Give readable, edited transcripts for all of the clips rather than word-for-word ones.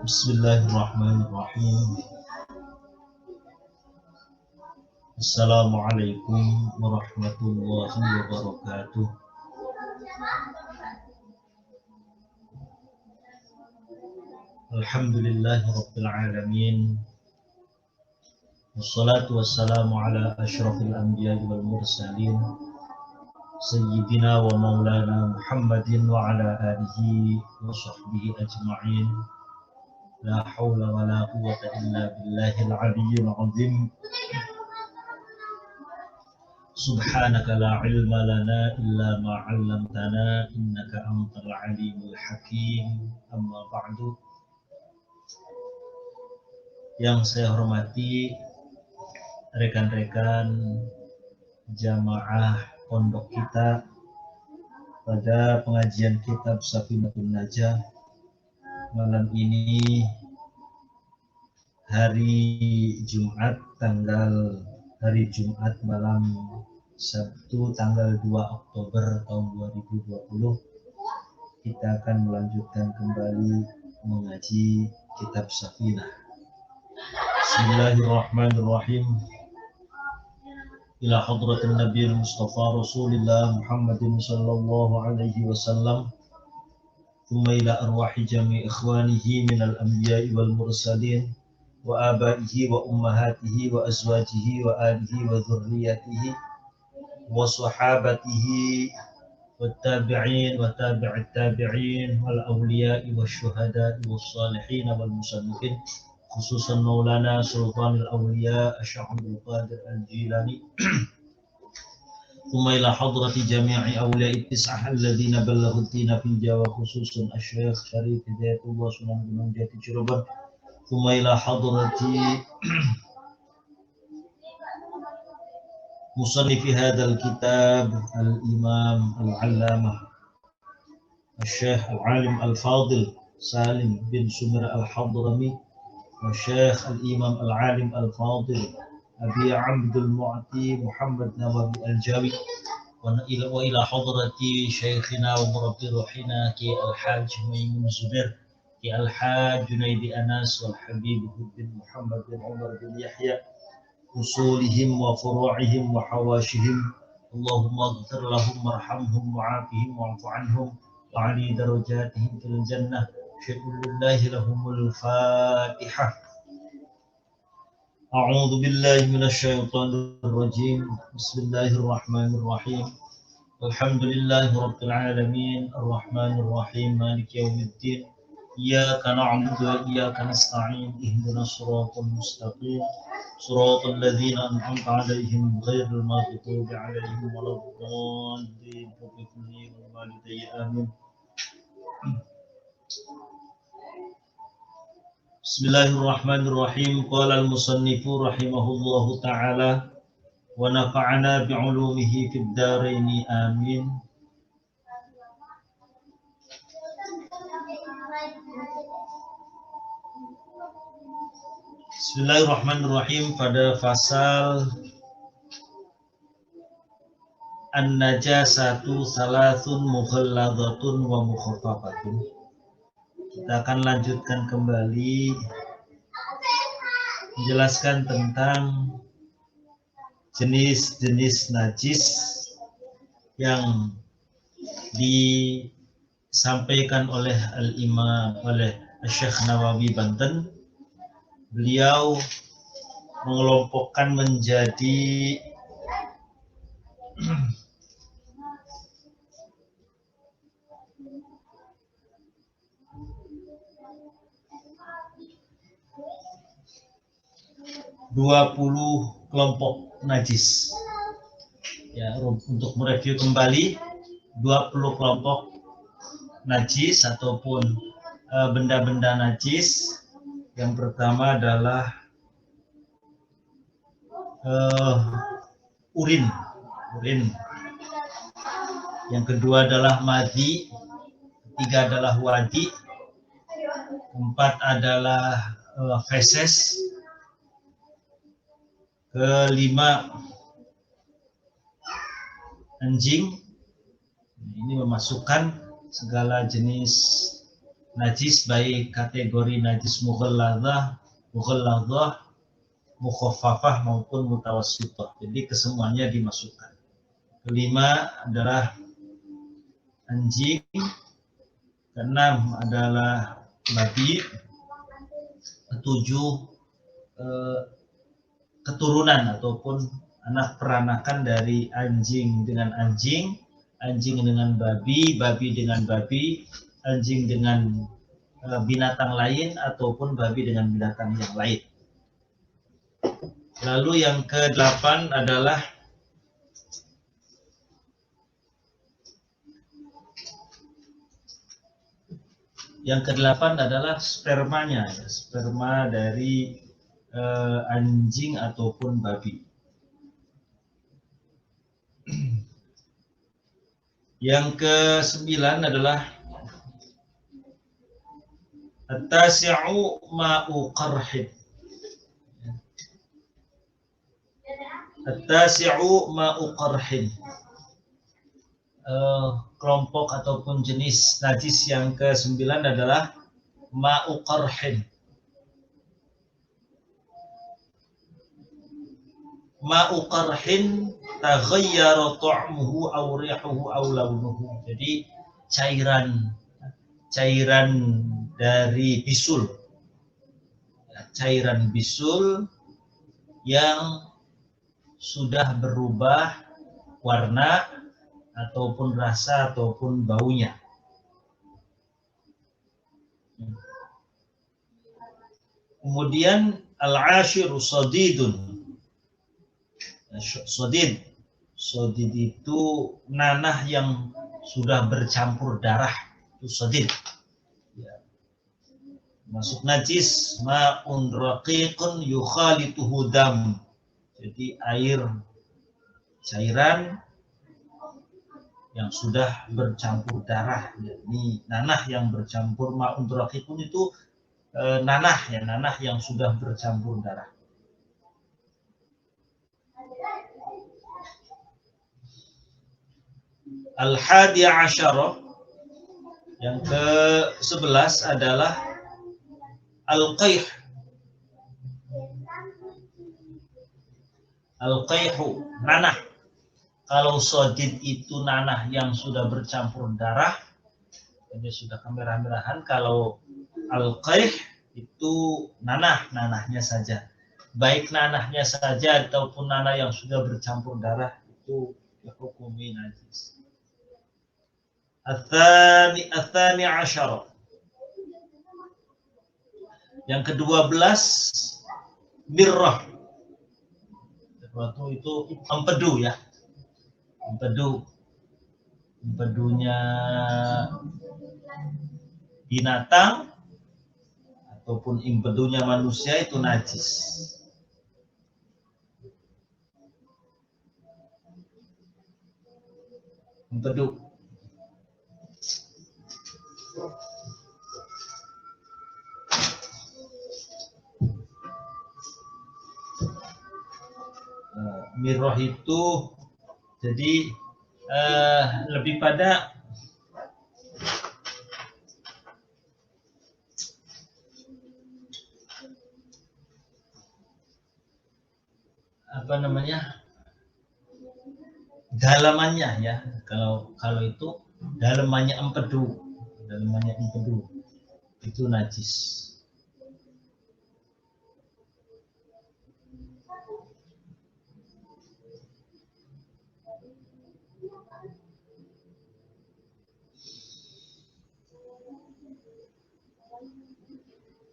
Bismillahirrahmanirrahim. Assalamualaikum warahmatullahi wabarakatuh. Alhamdulillahi rabbil alamin. Wassalatu wassalamu ala asyrafil anbiya'i wal mursalin Sayyidina wa maulana Muhammadin wa ala alihi wa sahbihi ajma'in. La hawla wa la quwwata illa billahil aliyyil azim. Subhanaka la ilma lana illa ma 'allamtana innaka antal alimul hakim. Amma ba'du. Yang saya hormati rekan-rekan jamaah pondok kita pada pengajian kitab Safinatun Najah malam ini, hari Jumat malam Sabtu tanggal 2 Oktober tahun 2020. Kita akan melanjutkan kembali mengaji kitab Safinah. Bismillahirrahmanirrahim. Ila hadratin Nabi Mustafa Rasulillah Muhammadin sallallahu alaihi wasallam, thumma ila arwahi jami' ikhwanihi minal anbiya'i wal mursalin wa abaihi wa ummahatihi wa azwajihi wa alihi wa dhurriyyatihi wa sahabatihi wat tabi'in wa tabi'it tabi'in wal awliya'i wash syuhada'i was salihin wal musannifin, khususan Maulana Sultanul Awliya Syekh Abdul Qadir Al-Jilani. Thumma ila hadrati jami'i awliya'i tis'ah alladhina ballaghu ad-dina fil Jawa, khususan Syekh Syarif Hidayatullah Sunan Gunung Jati Cirebon. Thumma ila hadrati musannifi hadzal kitab al-imam al-allamah Syekh al-alim al-fadil Salim bin Sumir al-Hadrami, Syekh al-imam al-alim al-fadil Abi Abdul Mu'ti Muhammad Nawawi al-Jawi, wa ila hadrati syekhina wa murabbi ruhina ki al-hajj Maimun Zubair, ki al-hajj Junaidi Anas wal Habib bin Muhammad bin Umar bin Yahya, usulihim wa furu'ihim wa hawashihim. Allahumma ighfir lahum warhamhum wa'afihim wa'fu anhum wa 'ali darajatihim fil jannah. Syukurullahi lahumul Fatihah. A'udzu billahi minasyaitonir rajim. Bismillahirrahmanirrahim. Alhamdulillahi rabbil alamin, arrahmanir rahim, maliki yaumiddin. Iyyaka na'budu wa iyyaka nasta'in. Ihdinas shiratal mustaqim, shiratal ladzina an'amta 'alaihim ghairil maghdubi 'alaihim waladdallin. Amin. Bismillahirrahmanirrahim. Qala al-musannifu rahimahullahu ta'ala wa nafa'ana bi'ulumihi fid dharaini amin. Bismillahirrahmanirrahim. Pada fasal an-najasatu salasun mughalladatun wa mukhaffafatun, kita akan lanjutkan kembali menjelaskan tentang jenis-jenis najis yang disampaikan oleh al-imam oleh Syekh Nawawi Banten. Beliau mengelompokkan menjadi 20 kelompok najis. Ya, untuk mereview kembali 20 kelompok najis ataupun benda-benda najis. Yang pertama adalah urin. Yang kedua adalah madhi. Ketiga adalah wadi. Keempat adalah feses. Kelima, anjing. Ini memasukkan segala jenis najis baik kategori najis mughalladhah, mukhaffafah maupun mutawassithah. Jadi kesemuanya dimasukkan. Kelima adalah anjing, keenam adalah babi, ketujuh keturunan ataupun anak peranakan dari anjing dengan anjing, anjing dengan babi, babi dengan babi, anjing dengan binatang lain ataupun babi dengan binatang yang lain. Lalu yang ke-8 adalah spermanya, ya, sperma dari anjing ataupun babi. Yang ke-9 adalah at-tasi'u ma'u qarhin. At-tasi'u ma'u qarhin. Kelompok ataupun jenis najis yang ke-9 adalah ma'u qarhin. Ma'u qarhin taghayyara ta'muhu aw rihuhu aw launuhu. Jadi cairan dari bisul. Cairan bisul yang sudah berubah warna ataupun rasa ataupun baunya. Kemudian al-ashiru sadidun. Sodid itu nanah yang sudah bercampur darah, itu sodid. Ya. Masuk najis ma'un raqiqun yukhalituhu dam. Jadi air cairan yang sudah bercampur darah. Ini nanah yang bercampur, ma'un raqiqun itu nanah yang sudah bercampur darah. Al-hadi asyara, yang ke-11 adalah al-qayh. Al-qayhu, nanah. Kalau sodid itu nanah yang sudah bercampur darah, ini sudah kemerah-merahan. Kalau al-qayh itu nanahnya saja. Baik nanahnya saja ataupun nanah yang sudah bercampur darah, itu dihukumi najis. Atsani asyara. Yang ke-12 mirrah. Waktu itu empedu, ya. Empedunya binatang ataupun empedunya manusia itu najis. Empedu. Mirrah itu jadi lebih pada dalamannya, ya. Kalau itu dalamannya empedu itu najis.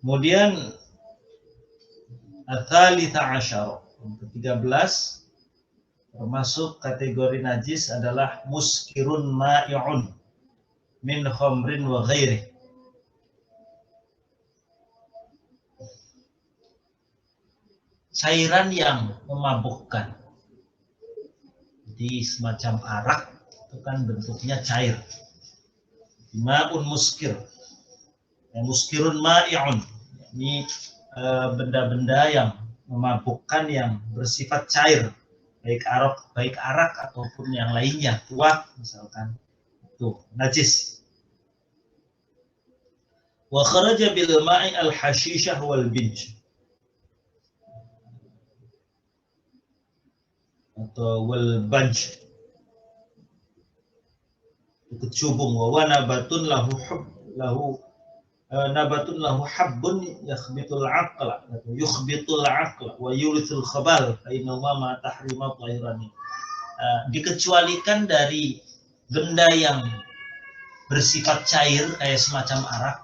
Kemudian ats-tsalitsah asyara, yang ke-13 termasuk kategori najis adalah muskirun ma'i'un min khamrin wa ghairi. Cairan yang memabukkan. Jadi semacam arak itu kan bentuknya cair. Ma'un muskir. Muskirun ma'i'un. Ini benda-benda yang memabukkan yang bersifat cair, baik arak ataupun yang lainnya, tuak misalkan, itu najis. Wa kharaja bil ma'i al hashishah wal binj, atau wal banj, kecubung. Wa nabatun lahu nabatun lahu habbun yukhbitul aqla wa yurithul khabal fa inna ma tahrima tahirani. Dikecualikan dari benda yang bersifat cair kayak semacam arak,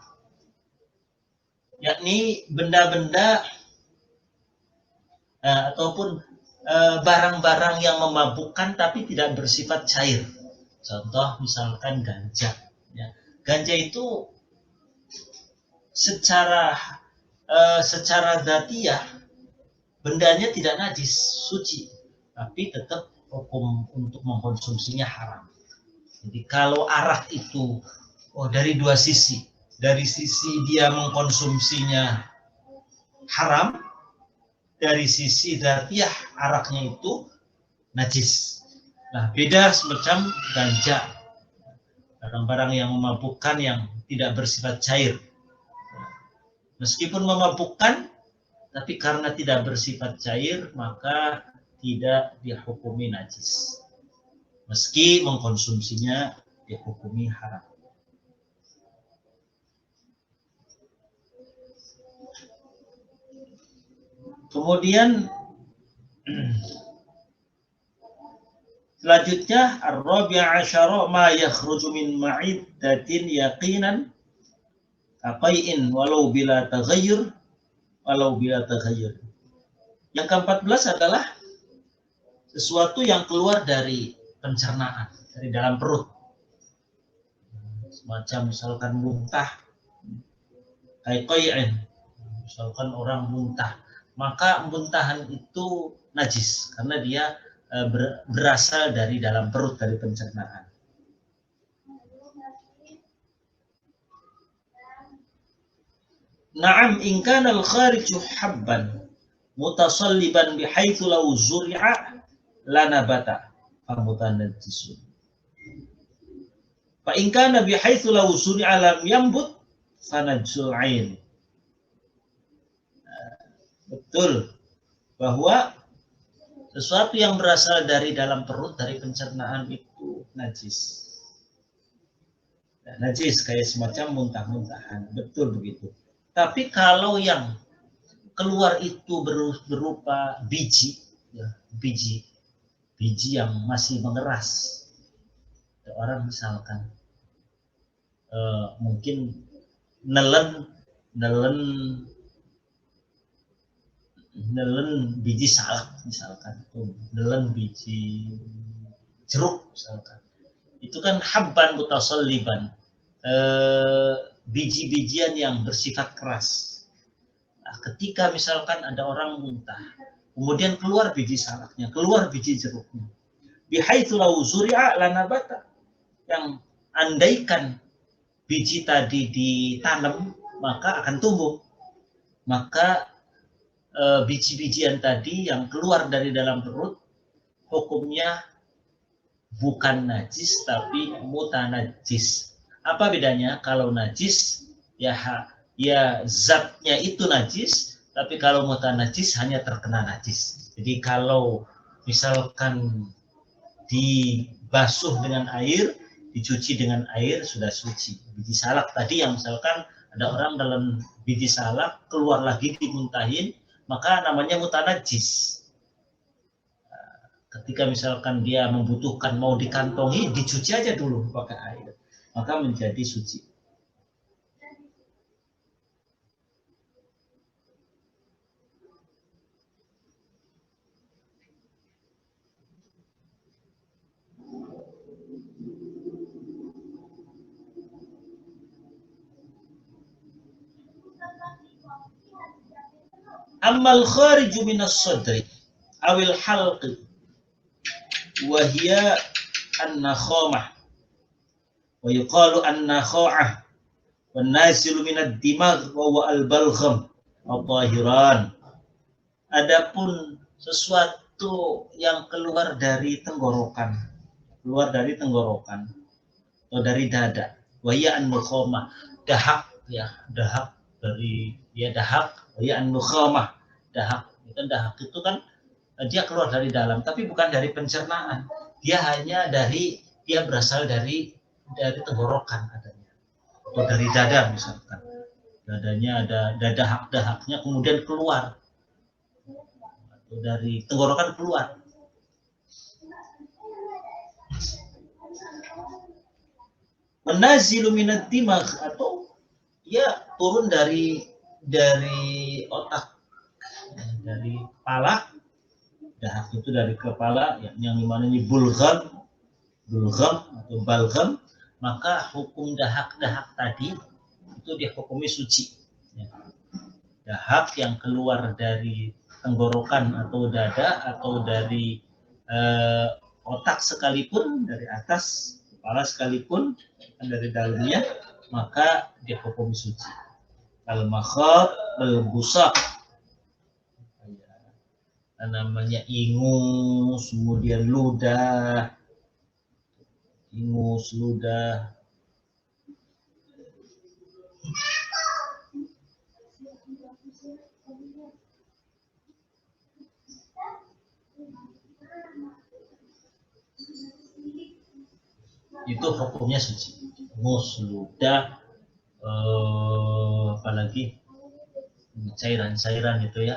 yakni benda-benda ataupun barang-barang yang memabukkan tapi tidak bersifat cair. Contoh misalkan ganja. Ya. Ganja itu secara dzatiyah bendanya tidak najis, suci, tapi tetap hukum untuk mengkonsumsinya haram. Jadi kalau arak itu dari dua sisi. Dari sisi dia mengkonsumsinya haram, dari sisi dzatiyah araknya itu najis. Nah, beda semacam ganja. Barang-barang yang memabukkan yang tidak bersifat cair. Meskipun memabukkan, tapi karena tidak bersifat cair, maka tidak dihukumi najis. Meski mengkonsumsinya dihukumi haram. Kemudian selanjutnya ar-rabi'a asyara ma yakhruju min ma'iddatin yaqinan kaqai'in walau bila taghayyur. Yang ke-14 adalah sesuatu yang keluar dari pencernaan, dari dalam perut. Semacam misalkan muntah, qai'in, misalkan orang muntah, maka muntahan itu najis karena dia berasal dari dalam perut, dari pencernaan. Na'am in kana al-khariju habban mutasalliban bihaitsu law zuri'a lanabata famutanajjisun. Fa in kana bihaitsu law zuri'a lam yambut fanajsul 'ain. Betul bahwa sesuatu yang berasal dari dalam perut, dari pencernaan itu najis. Najis kayak semacam muntah-muntahan, betul begitu. Tapi kalau yang keluar itu berupa biji, ya, biji yang masih mengeras. Orang misalkan mungkin nelen biji salak misalkan, nelen biji jeruk misalkan. Itu kan habban mutasalliban, biji-bijian yang bersifat keras. Nah, ketika misalkan ada orang muntah, kemudian keluar biji salaknya, keluar biji jeruknya, bihaitsu law zuri'a lanabata, yang andaikan biji tadi ditanam maka akan tumbuh. Maka biji-bijian tadi yang keluar dari dalam perut hukumnya bukan najis tapi mutanajjis. Apa bedanya? Kalau najis ya zatnya itu najis, tapi kalau mutanajjis hanya terkena najis. Jadi kalau misalkan dibasuh dengan air, dicuci dengan air, sudah suci. Biji salak tadi yang misalkan ada orang dalam biji salak keluar lagi dimuntahin, maka namanya mutanajjis. Ketika misalkan dia membutuhkan mau dikantongi, dicuci aja dulu pakai air, maka menjadi suci. Amal khariju minas sadri awil halqi wa hiya an-nakhamah wa yuqalu an-nakha'ah wan nasilu minad dimagh wa huwa al-balgham at-tahiran. Adapun sesuatu yang keluar dari tenggorokan atau dari dada, wa hiya an-nakhamah, dahak ya dahak dari ya dahak ya an-nukhamah. Dahak itu kan dia keluar dari dalam tapi bukan dari pencernaan. Dia berasal dari tenggorokan adanya atau dari dada misalkan. Dadanya ada dahaknya kemudian keluar atau dari tenggorokan keluar. Menazilu minad dimagh atau ya turun dari otak, dari kepala. Dahak itu dari kepala yang dimana ini bulgham atau balgham, maka hukum dahak tadi itu dihukumi suci. Dahak yang keluar dari tenggorokan atau dada atau dari otak sekalipun, dari atas kepala sekalipun, dari dalamnya, maka dihukumi suci. Al-makhab, al-busaq, namanya ingus, kemudian ludah, itu hukumnya suci. Ingus, ludah, apalagi cairan-cairan itu ya,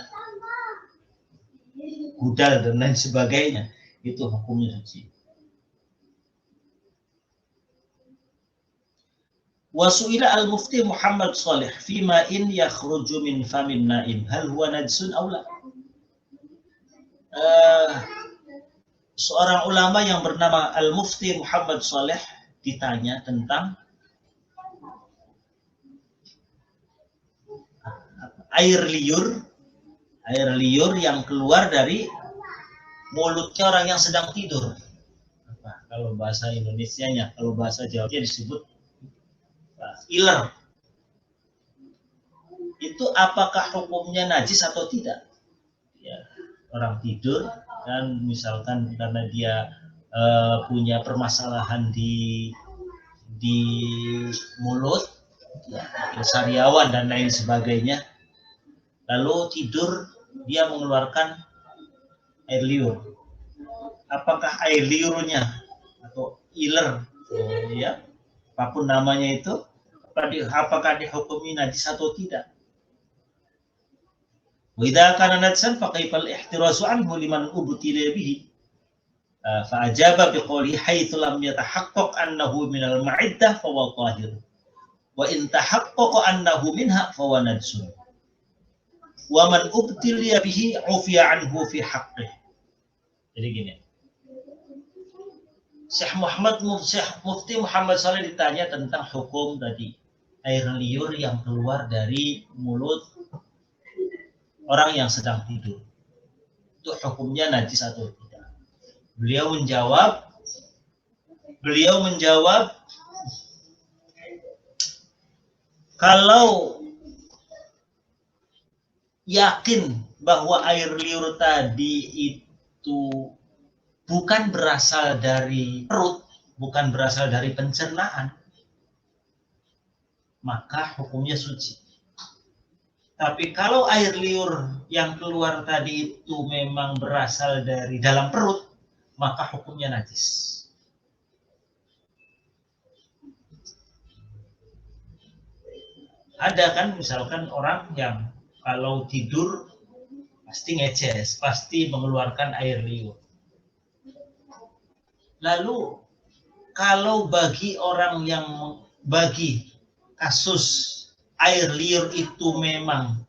gudal dan lain sebagainya, itu hukumnya suci. Wasu'ila al-mufti Muhammad Shalih fima in yakhruju min famin na'im hal huwa najsun aw la. Seorang ulama yang bernama al-mufti Muhammad Shalih ditanya tentang air liur yang keluar dari mulutnya orang yang sedang tidur. Kalau bahasa Indonesianya, kalau bahasa Jawanya disebut iler. Itu apakah hukumnya najis atau tidak? Ya, orang tidur dan misalkan karena dia punya permasalahan di mulut, ya, sariawan dan lain sebagainya, lalu tidur dia mengeluarkan air liur. Apakah air liurnya atau iler, ya, apapun namanya itu, apakah dihukumi najis atau tidak? Wa idza kana najsan fa kaifa al-ihtirazu anhu liman ubtila bihi? Fa ajaba biqawli haitsu lam yatahaqqaq annahu min al-ma'iddah fa huwa tahir. Wa in tahaqqaqa annahu minha fa huwa najsun. Wa man ubtila bihi ufiya anhu fi haqqih. Jadi gini. Syekh Mufti Muhammad Shalih ditanya tentang hukum tadi air liur yang keluar dari mulut orang yang sedang tidur. Itu hukumnya najis atau tidak? Beliau menjawab kalau yakin bahwa air liur tadi itu bukan berasal dari perut, bukan berasal dari pencernaan, maka hukumnya suci. Tapi kalau air liur yang keluar tadi itu memang berasal dari dalam perut, maka hukumnya najis. Ada kan misalkan orang yang kalau tidur pasti ngeces, pasti mengeluarkan air liur. Lalu kalau bagi kasus air liur itu memang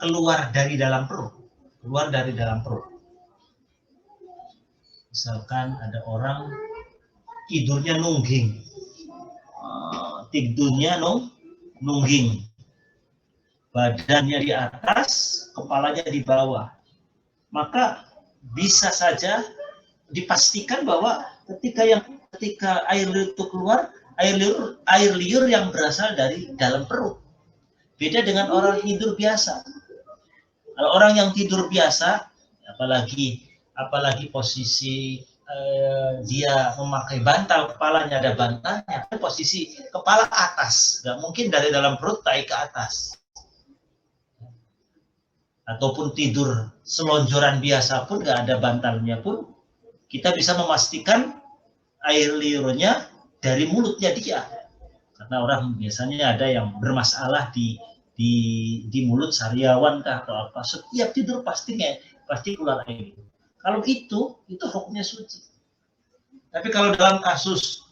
keluar dari dalam perut. Misalkan ada orang tidurnya nungging. Badannya di atas, kepalanya di bawah. Maka bisa saja dipastikan bahwa ketika air liur itu keluar, air liur yang berasal dari dalam perut. Beda dengan orang tidur biasa. Kalau orang yang tidur biasa, apalagi posisi dia memakai bantal, kepalanya ada bantalnya, posisi kepala atas, nggak mungkin dari dalam perut naik ke atas. Ataupun tidur selonjoran biasa pun nggak ada bantalnya pun, kita bisa memastikan air liurnya dari mulutnya dia. Karena orang biasanya ada yang bermasalah di mulut, sariawan kah atau apa, setiap tidur pasti keluar air. Kalau itu hukumnya suci. Tapi kalau dalam kasus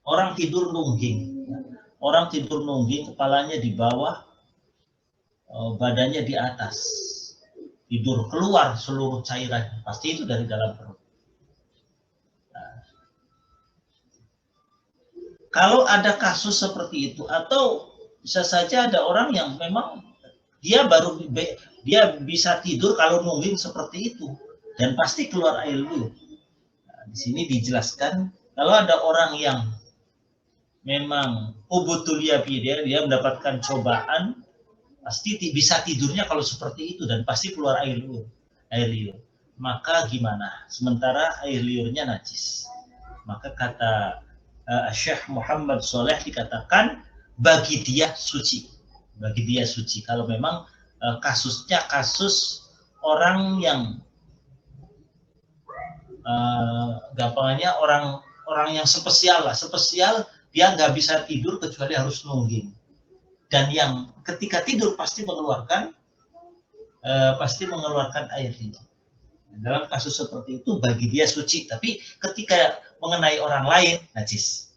orang tidur nungging, kepalanya di bawah, badannya di atas, tidur keluar seluruh cairan, pasti itu dari dalam perut. Nah, kalau ada kasus seperti itu, atau bisa saja ada orang yang memang dia bisa tidur kalau nungging seperti itu, dan pasti keluar air liur. Nah, di sini dijelaskan kalau ada orang yang memang ubutulia dia mendapatkan cobaan, pasti bisa tidurnya kalau seperti itu dan pasti keluar air liur. Maka gimana? Sementara air liurnya najis. Maka kata Syekh Muhammad Soleh dikatakan bagi dia suci. Kalau memang kasusnya kasus orang yang gampangnya orang yang spesial, dia nggak bisa tidur kecuali harus nungging. Dan yang ketika tidur pasti mengeluarkan air liur. Dalam kasus seperti itu bagi dia suci, tapi ketika mengenai orang lain najis.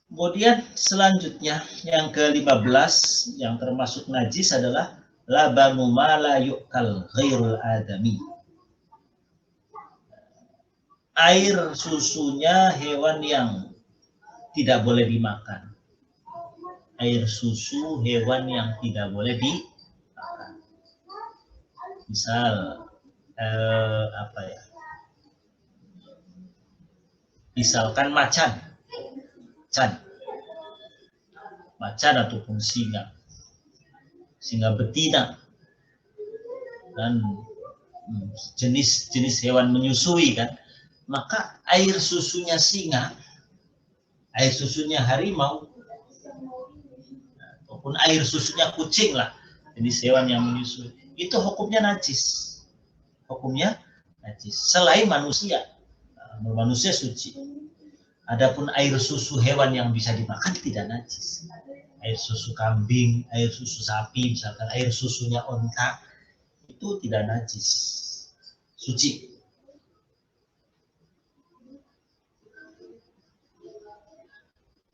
Kemudian selanjutnya yang ke-15 yang termasuk najis adalah labanu ma la yu'kal ghairul adami. Air susunya hewan yang tidak boleh dimakan. Air susu hewan yang tidak boleh dimakan. Misal misalkan macan ataupun singa betina, dan jenis hewan menyusui kan, maka air susunya singa, air susunya harimau, ataupun air susunya kucing lah, jenis hewan yang menyusui, itu hukumnya najis. Selain manusia suci. Adapun air susu hewan yang bisa dimakan tidak najis. Air susu kambing, air susu sapi, misalkan air susunya onta, itu tidak najis, suci.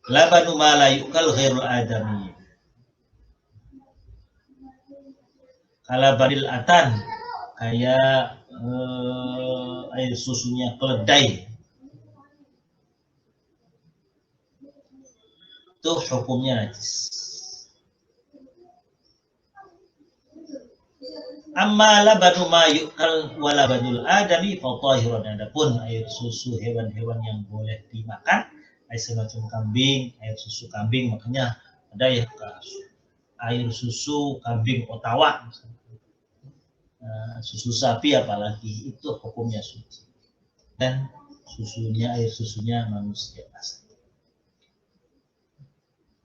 Labanu ma la yu'kal ghairul adami. Kalabanil atan, kayak air susunya keledai, itu hukumnya najis. Amma labanu ma yu'kal wa labanul adami fa tahirun. Adapun air susu hewan-hewan yang boleh dimakan, air semacam kambing, air susu kambing, makanya ada ya air susu kambing Ottawa, susu sapi apalagi, itu hukumnya suci. Dan air susunya manusia pasti.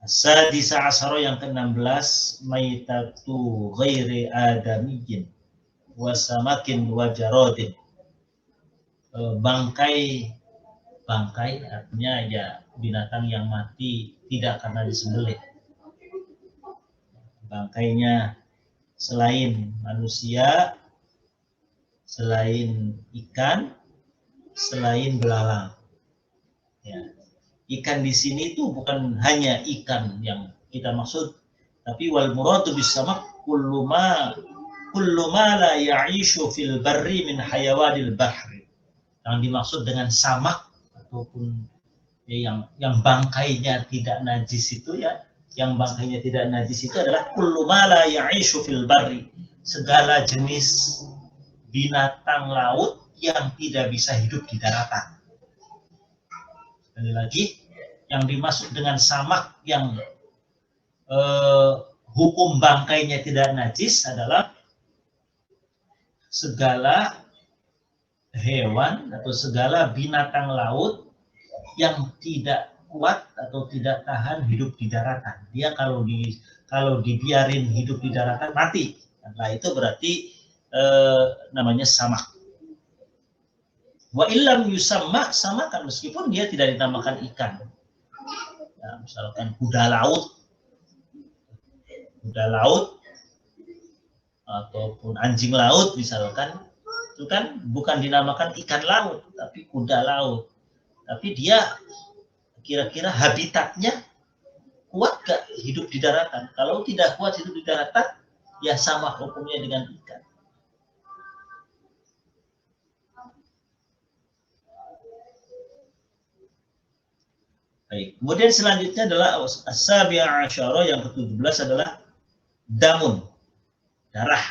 Sadisa asyara yang ke-16, maitatu ghairi adamiyyin wasamakin wajarodin. Bangkai artinya ya binatang yang mati tidak karena disembelih. Bangkainya selain manusia, selain ikan, selain belalang. Ya. Ikan di sini itu bukan hanya ikan yang kita maksud, tapi wal muradu bis samak kullu ma la ya'ishu fil barri min hayawanil bahri. Yang dimaksud dengan samak ataupun yang bangkainya tidak najis itu ya, yang bangkainya tidak najis itu adalah kullu ma la ya'ishu fil barri, segala jenis binatang laut yang tidak bisa hidup di daratan. Sekali lagi, yang dimaksud dengan samak yang hukum bangkainya tidak najis adalah segala hewan atau segala binatang laut yang tidak kuat atau tidak tahan hidup di daratan. Dia kalau dibiarin hidup di daratan mati. Nah, itu berarti namanya samak. Wa illam yusamma, sama kan meskipun dia tidak dinamakan ikan. Nah, misalkan kuda laut ataupun anjing laut misalkan, itu kan bukan dinamakan ikan laut tapi kuda laut. Tapi dia kira-kira habitatnya kuat gak hidup di daratan? Kalau tidak kuat hidup di daratan, ya sama hukumnya dengan ikan. Baik. Kemudian selanjutnya adalah as-sabi'a asyara, yang ke-17 adalah damun, darah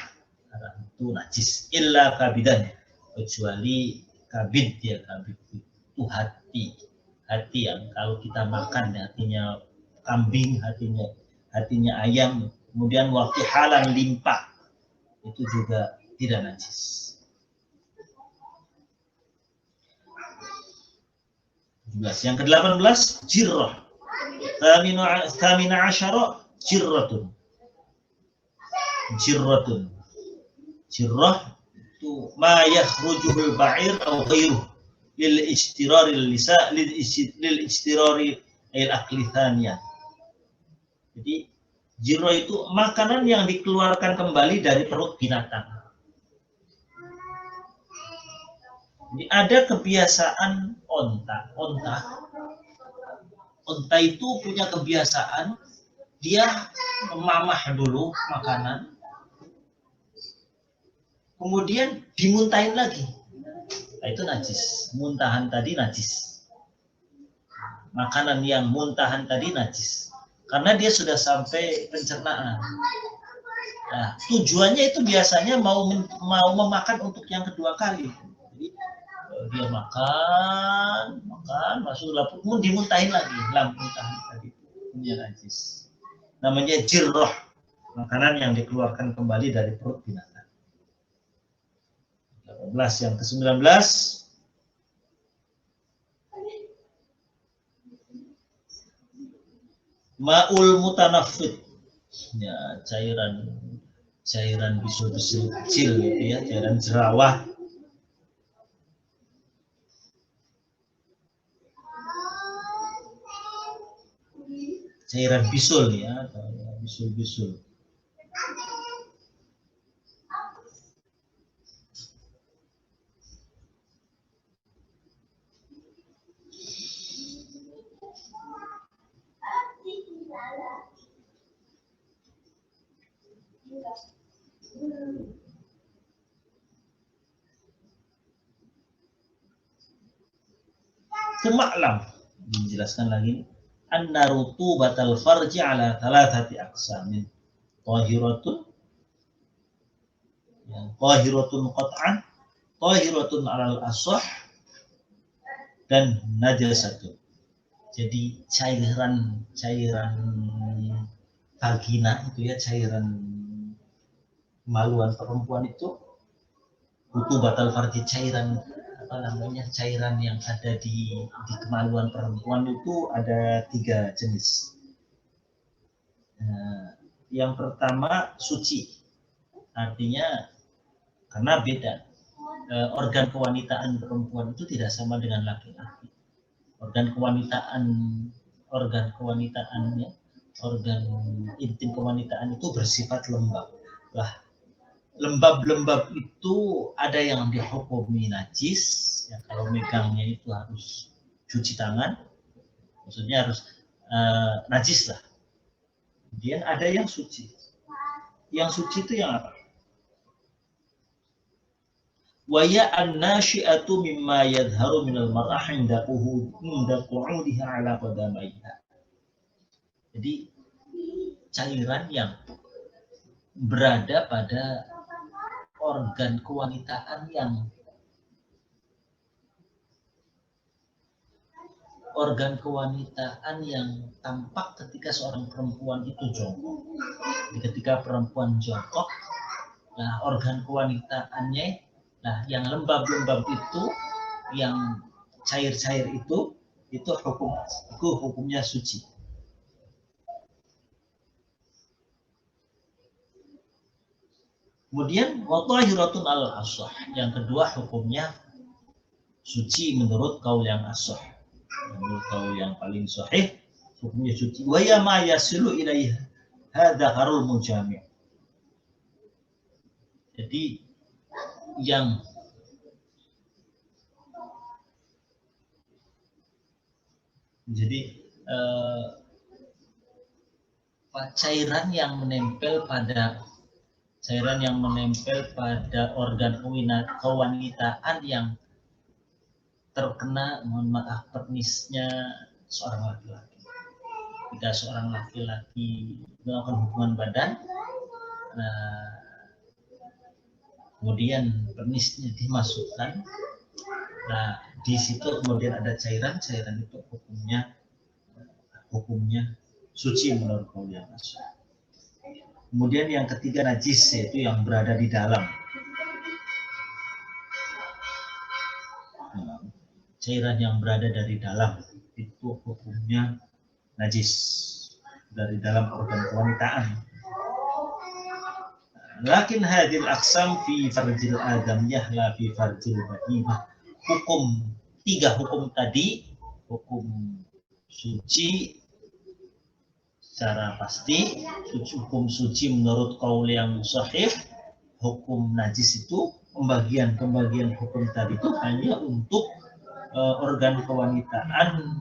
itu najis, illa kabidan, kecuali kabid. Ya, kabid itu hati yang kalau kita makan, hatinya kambing, hatinya ayam, kemudian waktu halan limpa, itu juga tidak najis. 17. Yang ke-18 jirrah. Thamina asyara jirratun. Jirrah itu ma yakhrujuhul ba'ir atau ghairuh lil istirari lil istirari al akli thaniyan. Jadi jirrah itu makanan yang dikeluarkan kembali dari perut binatang. Jadi ada kebiasaan onta itu punya kebiasaan dia memamah dulu makanan, kemudian dimuntahin lagi. Nah, itu najis. Muntahan tadi najis. Makanan yang muntahan tadi najis. Karena dia sudah sampai pencernaan. Nah, tujuannya itu biasanya mau memakan untuk yang kedua kali. Jadi dia makan, masuk lapuk, kemudian dimuntahin lagi. Muntahan tadi punya najis. Namanya jirrah, makanan yang dikeluarkan kembali dari perut binatang. 18. Yang ke-19 ma'ul mutanaffid, ya, cairan bisul-bisul kecil gitu ya, cairan jerawat. Cairan bisul ya, bisul-bisul. Ma'lam dijelaskan lagi, anna rutubatal farji ala thalathati aqsamin, tahiratun, yang tahiratun qat'an, tahiratun alal asah, dan najasatun. Jadi cairan vagina itu ya, cairan kemaluan perempuan itu, rutubatal farji, cairan cairan yang ada di kemaluan perempuan itu ada 3 jenis. Yang pertama suci, artinya karena beda, organ kewanitaan perempuan itu tidak sama dengan laki-laki. Organ intim kewanitaan itu bersifat lembab. Lah, lembab itu ada yang dihukumi najis, ya, kalau megangnya itu harus cuci tangan, maksudnya harus najis lah. Kemudian ada yang suci. Yang suci itu yang apa? Wa ya an-nashi'atu mimma yadhharu min al-mar'ah inda qu'udiha 'ala qadamaiha. Jadi cairan yang berada pada organ kewanitaan yang tampak ketika seorang perempuan itu jongkok. Jadi ketika perempuan jongkok, Nah, organ kewanitaannya, nah yang lembab-lembab itu, yang cair-cair itu hukumnya suci. Kemudian wathahiratun al-ashah, yang kedua hukumnya suci menurut kaul yang ashah. Menurut kaul yang paling sahih, hukumnya suci. Wa ya ma yasilu ilaiha hadza harul mujami'. Jadi yang cairan yang menempel pada organ kewanitaan yang terkena, mohon maaf, pernisnya seorang laki-laki. Jika seorang laki-laki melakukan hubungan badan, nah, kemudian pernisnya dimasukkan, nah di situ kemudian ada cairan itu hukumnya suci menurut kaul yang ashah. Kemudian yang ketiga najis, yaitu yang berada di dalam. Cairan yang berada dari dalam itu hukumnya najis, dari dalam organ kewanitaan. Lakin hadil aqsam fi farjil adamiyah la fi farjil bahimah. Tiga hukum tadi, hukum suci secara pasti, hukum suci menurut kaul yang sahih, hukum najis itu, pembagian hukum tadi itu hanya untuk organ kewanitaan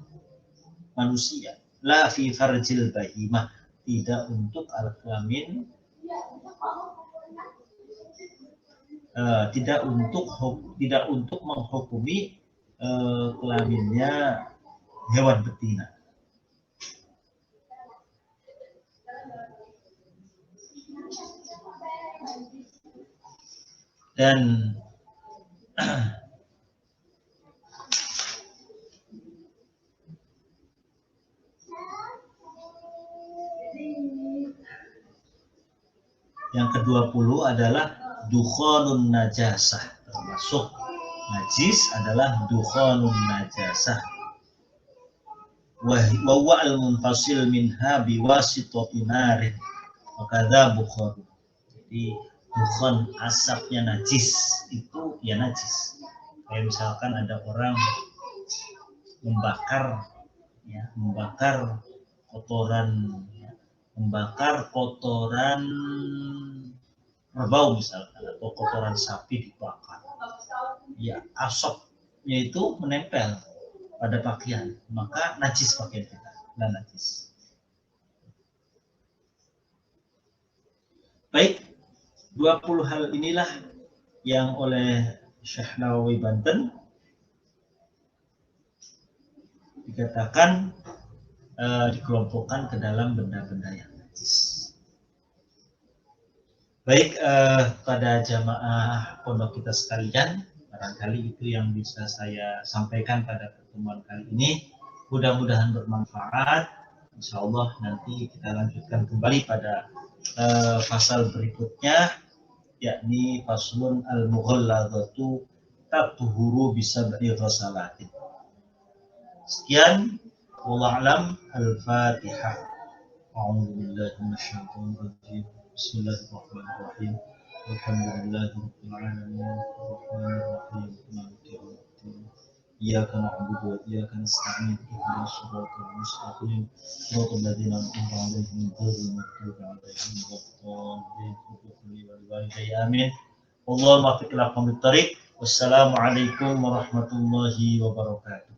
manusia, la fi farjil bahimah, tidak untuk al-kelamin, tidak untuk menghukumi kelaminnya hewan betina. Dan yang ke-20 adalah dukhanun najasah, termasuk najis adalah dukhanun najasah. Wa huwa al-munfasil minha biwasitati narin wa kadza bukhar. Jadi dukhan, asapnya najis itu ya najis. Kayak misalkan ada orang membakar kotoran kerbau misalkan, atau kotoran sapi dibakar, ya asapnya itu menempel pada pakaian, maka najis pakaian kita, dan najis. Baik, 20 hal inilah yang oleh Syekh Nawawi Banten dikatakan dikelompokkan ke dalam benda-benda yang najis. Baik, pada jamaah pondok kita sekalian, barangkali itu yang bisa saya sampaikan pada pertemuan kali ini. Mudah-mudahan bermanfaat. Insya Allah nanti kita lanjutkan kembali pada pasal berikutnya, yakni faslun al-mughalladzatu tatuhuru bisab'i ghasalatin. Sekian, wallahu a'lam. Al-Fatihah. A'udzu billahi minasyaitonir rajim. Bismillahirrahmanirrahim. Alhamdulillahirabbil alamin. Arrahmanir rahim. Maliki yaumiddin. Iyyaka na'budu wa iyyaka nasta'in. Ihdinas siratal mustaqim. Siratal ladzina an'amta 'alaihim ghairil maghdubi 'alaihim waladdallin. Amin. Allahumma waffiqna ila aqwamit thoriq. Wassalamualaikum warahmatullahi wabarakatuh.